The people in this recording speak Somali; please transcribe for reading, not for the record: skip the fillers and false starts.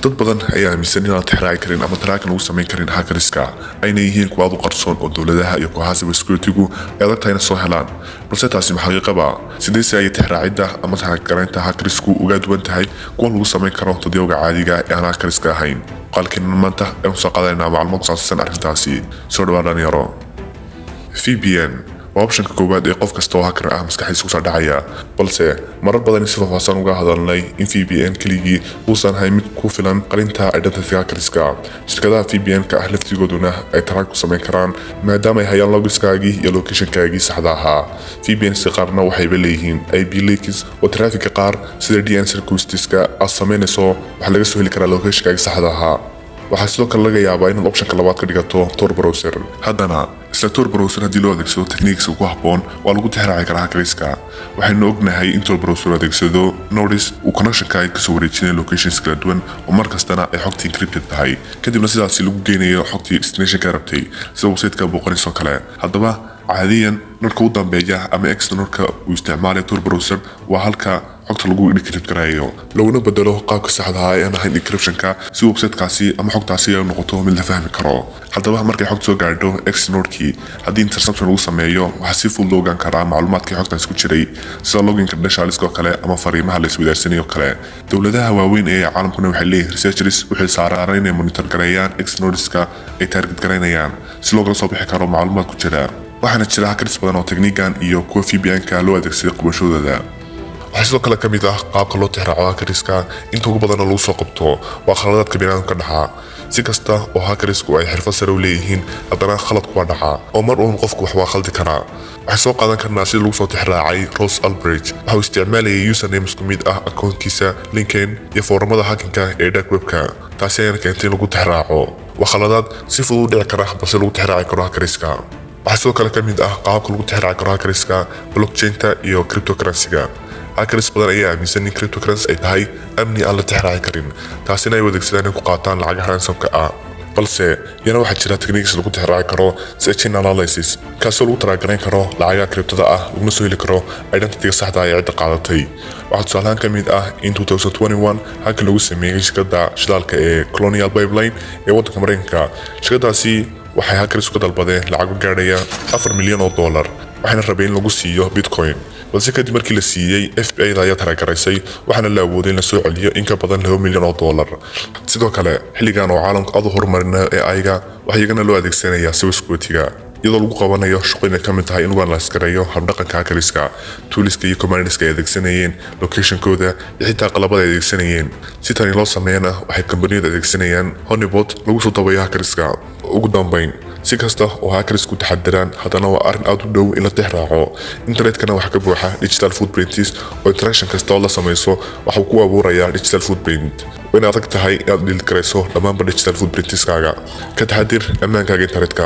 dad badan ayaa aaminsan inaan tixraaci karin ama taraakan lagu sameyn karin hackerska ayna yihiin kuwa qarson oo dawladaha iyo kooxaha Securitygu ay adag tahay soo helaan balse taasi ma xaqiiqaba Sideese ayay tixraacida ama garenta hackersku uga duwan tahay kuwa lagu sameyn karo dadyoga caadiga ee aan hackerska ahayn Muqalkenan maanta ee soo qaadayna macluumaad saabsan arrintaasi soo dhawaadaan yaro VPN optionka koowaad ee qof kasta oo hacker ah maskaxdiisa ku soo dhacaya balse marar badan si faahfaahsan uga hadalnay in VPN keligii uusan ahayn mid ku filan qarinta identity hackerska shirkadaha VPN-ka ah laftigooduna ay taraak ku sameyn karaan maadaama ay hayaan logiskaagii iyo locationkaagii saxda ahaa VPN-ka qaarna waxay leeyihiin IP leaks oo traffic qaar sida DNS requests-ka aad sameynayso waxa laga soo heli karaa locationkaagii saxda ahaa waxaa sidoo kale laga yaabaa in optionka labaad ka dhigato Tor browser haddana isla Tor browser haddii loo adeegsado techniques ku habboon waa lagu tixraaci karaa hackerska waxaynu ognahay in Tor browser adeegsado notice uu connectionka ka soo wareejinayo locations kala duwan oo markastana ay xogta encrypted tahay kadibna sidaas lagu geynayo xogtii destination-ka rabtay sida website-ka booqanayso kale haddaba caadiyan marka uu dambeeya ama externalka uu isticmaalayo Tor browser waa halka xogta lagu decrypt karayo laguna bedelo qaabka saxda ah ee aan ahayn encryption-ka si website-kaasi ama xogtaasi ay noqoto mid la fahmi karo haddaba markay xogta soo gaadho externalki haddii interception lagu sameeyo waxa si fudud loo ogaan karaa macluumaadkii xogtaasi ku jiray sida login credentials kale ama fariimaha la isweydaarsiinayo kale dawladaha waaweyn ee caalamkuna waxay leeyihiin researchers waxay saaraan inay monitor gareeyaan externalska ay target gareynayaan si looga soo bixi karo macluumaad ku jira waxaana jira hackers badan oo technique-gan iyo kuwa VPN-ka loo adeegsaday qabashadooda waxaa sidoo kale ka mid ah qaabka loo tixraaco hackerska inta ugu badan lagu soo qabto waa khaladaadka bini'aadamka dhaca si kasta oo hackersku ay xirfad sare u leeyihiin haddana khaladku waa dhaca oo mar uun qofku wax waa khaldi karaa waxay soo qaadan karnaa sida lagu soo tixraacay Ross Albrecht waxa uu isticmaalayay username isku mid ah akoonkiisa LinkedIn iyo foorumada hacking-ka ee dark web-ka taasi ayana keentay in lagu tixraaco waa khaladaad si fudud u dhici kara balse lagu tixraaci karo hackerska waxaa sidoo kale ka mid ah qaabka lagu tixraaci karo hackerska blockchain-ta iyo cryptocurrency-ga hackers badan ayaa aaminsan in cryptocurrency ay tahay amni aan la tixraaci karin taasina ay adeegsadaan in ku qaataan lacagaha ransomka ah balse yana waxaa jira techniques lagu tixraaci karo sida chain analysis kaasoo lagu taraagarayn karo lacagaha cryptada ah laguna soo heli karo identity-ga saxda ah ee cidda qaadatay waxaa tusaalahaan ka mid ah in 2021 hackii lagu sameeyey shirkadda shidaalka ee Colonial Pipeline ee waddanka Mareykanka shirkadaasi waxay hackers ku dalbadeen lacag gaadhaya $4 milyan waxayna rabeen in lagu siiyo Bitcoin balse kadib markii la siiyay FBI ayaa taraagaraysay waxaana la awooday in la soo celiyo in ka badan $2 milyan sidoo kale xilligan oo caalamka aad u horumarina ee ayga waxa iyagana loo adeegsanayaa Securityga iyadoo lagu qabanayo shaqooyin ka mid tahay in lagu gareeyo habdhaqanka hackerska toolska iyo commanderska ay adeegsanayeen location-kooda iyo xitaa qalabada ay adeegsanayeen si tani loo sameeyana waxay kambaniyada adeegsanayaan honeypot lagu soo dabayo hackerska ugu dambeyn si kasta oo hackersku taxadiraan haddana waa arrin aad u dhow in la tixraaco internetkana waxa ka buuxa digital footprints oo interaction kasta oo la samayso waxa uu ku abuurayaa digital footprint way adag tahay inaad dhil karayso dhammaanba digital footprintskaaga ka taxadir ammaankaaga internetka